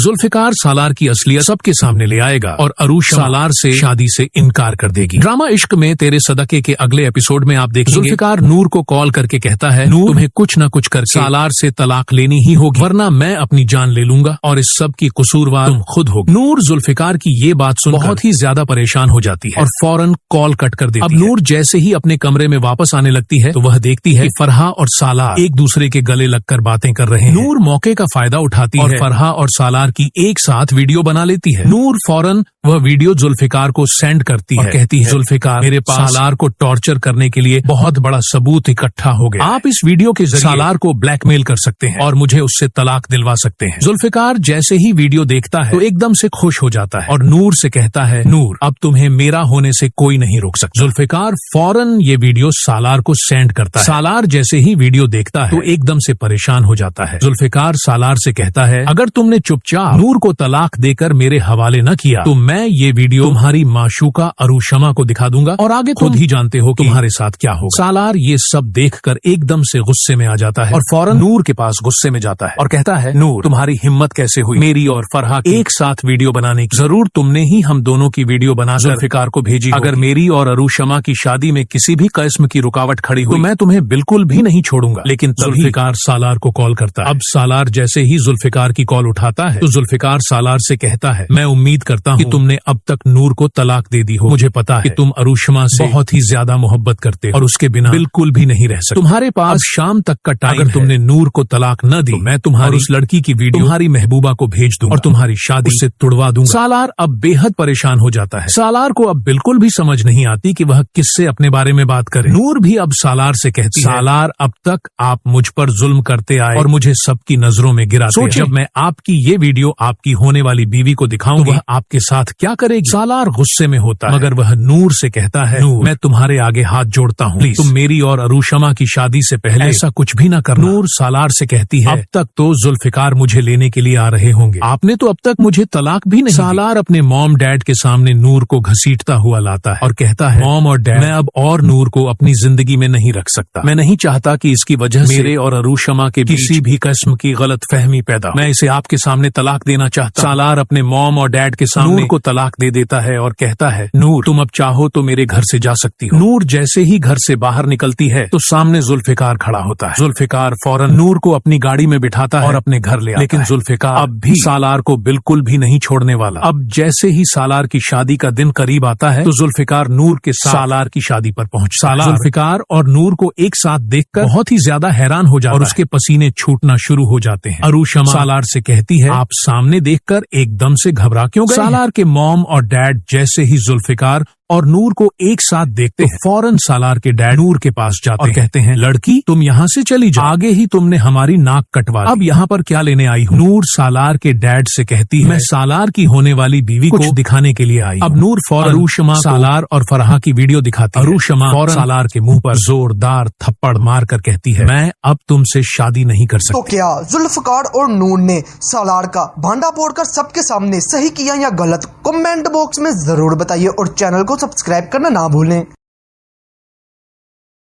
जुल्फिकार सालार की असलियत सबके सामने ले आएगा और अरूशमा सालार से शादी से इनकार कर देगी। ड्रामा इश्क में तेरे सदके के अगले एपिसोड में आप देखेंगे जुल्फिकार नूर को कॉल करके कहता है, नूर तुम्हें कुछ न कुछ करके सालार से तलाक लेनी ही होगी, वरना मैं अपनी जान ले लूंगा और इस सब की कसूरवार तुम खुद होगी। नूर जुल्फिकार की ये बात सुन बहुत ही ज्यादा परेशान हो जाती है और फौरन कॉल कट कर देती है। अब नूर जैसे ही अपने कमरे में वापस आने लगती है तो वह देखती है कि फरहा और सालार एक दूसरे के गले लगकर बातें कर रहे हैं। नूर मौके का फायदा उठाती है और फरहा और सालार की एक साथ वीडियो बना लेती है। नूर फौरन वह वीडियो जुल्फिकार को सेंड करती है और कहती है, जुल्फिकार मेरे पास सालार को टॉर्चर करने के लिए बहुत बड़ा सबूत इकट्ठा हो गया, आप इस वीडियो के जरिए सालार को ब्लैकमेल कर सकते हैं और मुझे उससे तलाक दिलवा सकते हैं। जुल्फिकार जैसे ही वीडियो देखता है तो एकदम से खुश हो जाता है और नूर से कहता है, नूर अब तुम्हें मेरा होने से कोई नहीं रोक सकता। जुल्फिकार फौरन ये वीडियो सालार को सेंड करता है। सालार जैसे ही वीडियो देखता है तो एकदम से परेशान हो जाता है। जुल्फिकार सालार से कहता है, अगर तुमने चुपचाप नूर को तलाक देकर मेरे हवाले न किया तो मैं ये वीडियो तुम्हारी माशूका अरूशमा को दिखा दूंगा और आगे खुद ही जानते हो तुम्हारे साथ क्या होगा। सालार ये सब देखकर एकदम से गुस्से में आ जाता है और फौरन नूर के पास गुस्से में जाता है और कहता है, नूर तुम्हारी हिम्मत कैसे हुई मेरी और फरहा एक साथ वीडियो बनाने की? जरूर तुमने ही हम दोनों की वीडियो बना जुल्फिकार को भेजी। अगर मेरी और अरूशमा की शादी में किसी भी किस्म की रुकावट खड़ी हुई तो मैं तुम्हें बिल्कुल भी नहीं छोड़ूंगा। लेकिन जुल्फिकार सालार को कॉल करता है। अब सालार जैसे ही जुल्फिकार की कॉल उठाता है तो जुल्फिकार सालार से कहता है, मैं उम्मीद करता हूँ कि तुमने अब तक नूर को तलाक दे दी हो। मुझे पता है कि तुम अरूशमा से बहुत ही ज्यादा मोहब्बत करते हो और उसके बिना बिल्कुल भी नहीं रह सकते। तुम्हारे पास शाम तक का टाइम, अगर तुमने नूर को तलाक न दी तो मैं तुम्हारी उस लड़की की वीडियो तुम्हारी महबूबा को भेज दूंगा और तुम्हारी शादी से तुड़वा दूंगा। सालार अब बेहद परेशान हो जाता है। सालार को अब बिल्कुल भी समझ नहीं आती कि वह किससे अपने बारे में बात करे। नूर भी अब सालार से कहती है, सालार अब तक आप मुझ पर जुल्म करते आए और मुझे सबकी नजरों में गिरा। जब मैं आपकी ये वीडियो आपकी होने वाली बीवी को दिखाऊंगी तो वह आपके साथ क्या करेगी? सालार गुस्से में होता है मगर वह नूर से कहता है, नूर मैं तुम्हारे आगे हाथ जोड़ता हूँ, प्लीज तुम मेरी और अरूशमा की शादी से पहले ऐसा कुछ भी न करना। नूर सालार से कहती है, अब तक तो जुल्फिकार मुझे लेने के लिए आ रहे होंगे, आपने तो अब तक मुझे तलाक भी नहीं। सालार अपने मॉम डैड के सामने नूर को घसीटता हुआ लाता है और कहता है, मॉम और डैड मैं अब और नूर को अपनी जिंदगी में नहीं रख सकता। मैं नहीं चाहता कि इसकी वजह से मेरे और अरूशमा के किसी भी किस्म की गलत फहमी पैदा हो। मैं इसे आपके सामने तलाक देना चाहता। सालार अपने मॉम और डैड के सामने नूर को तलाक दे देता है और कहता है, नूर तुम अब चाहो तो मेरे घर से जा सकती हो। नूर जैसे ही घर से बाहर निकलती है तो सामने जुल्फिकार खड़ा होता है। जुल्फिकार फौरन नूर को अपनी गाड़ी में बिठाता है और अपने घर ले आता है। लेकिन जुल्फिकार अब भी सालार को बिल्कुल भी नहीं छोड़ने वाला। अब जैसे ही सालार की शादी का दिन करीब आता है तो जुल्फिकार नूर के साथ सालार की शादी पर पहुंचता है। जुल्फिकार और नूर को एक साथ देखकर बहुत ही ज्यादा हैरान हो जाता है और उसके पसीने छूटना शुरू हो जाते हैं। अरूशमा सालार से कहती है, आप सामने देखकर एकदम से घबरा क्यों गए? सालार के मॉम और डैड जैसे ही जुल्फिकार और नूर को एक साथ देखते हैं फौरन सालार के डैड नूर के पास जाते और कहते हैं, लड़की तुम यहाँ से चली जाओ, आगे ही तुमने हमारी नाक कटवा दी, अब यहाँ पर क्या लेने आई हो? नूर सालार के डैड से कहती है, मैं सालार की होने वाली बीवी को दिखाने के लिए आई। अब नूर फौरन अरूशमा सालार और फरहा की वीडियो दिखाती है। अरूशमा फौरन सालार के मुंह पर जोरदार थप्पड़ मार कर कहती है, मैं अब तुमसे शादी नहीं कर सकती। तो क्या जुल्फिकार और नूर ने सालार का भांडा फोड़कर सबके सामने सही किया या गलत? कमेंट बॉक्स में जरूर बताइए और चैनल को सब्सक्राइब करना ना भूलें।